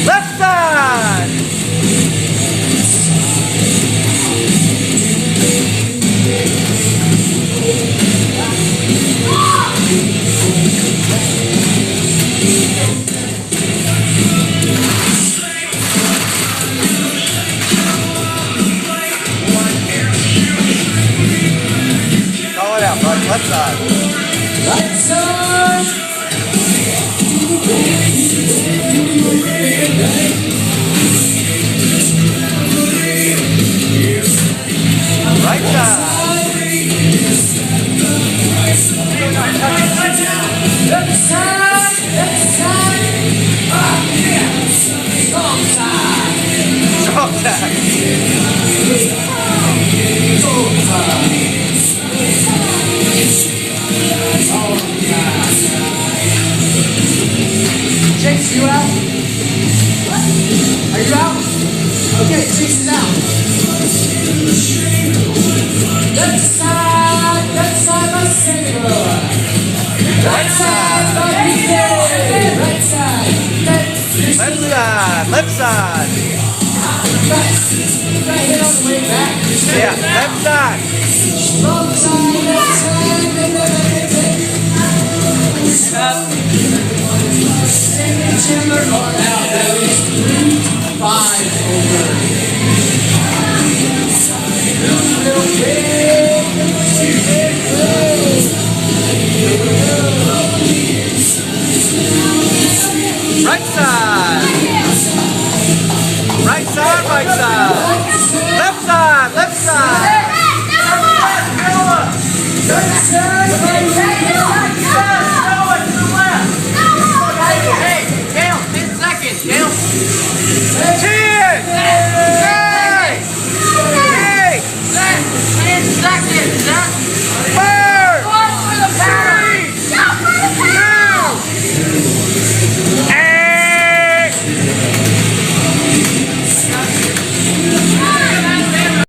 Left side! Call it out, bud. Left side. Left side! Right side. Left side! Left side! Strong side! Strong side. Chase, you out? Are you out? Okay, Chase is out. Left side, my single. Right side, my weekend. Right side, Left side. Left side. Right hit on the way back. Yeah, left side. Wrong side, left side, up. Send the timber or out, that is 3-5 over.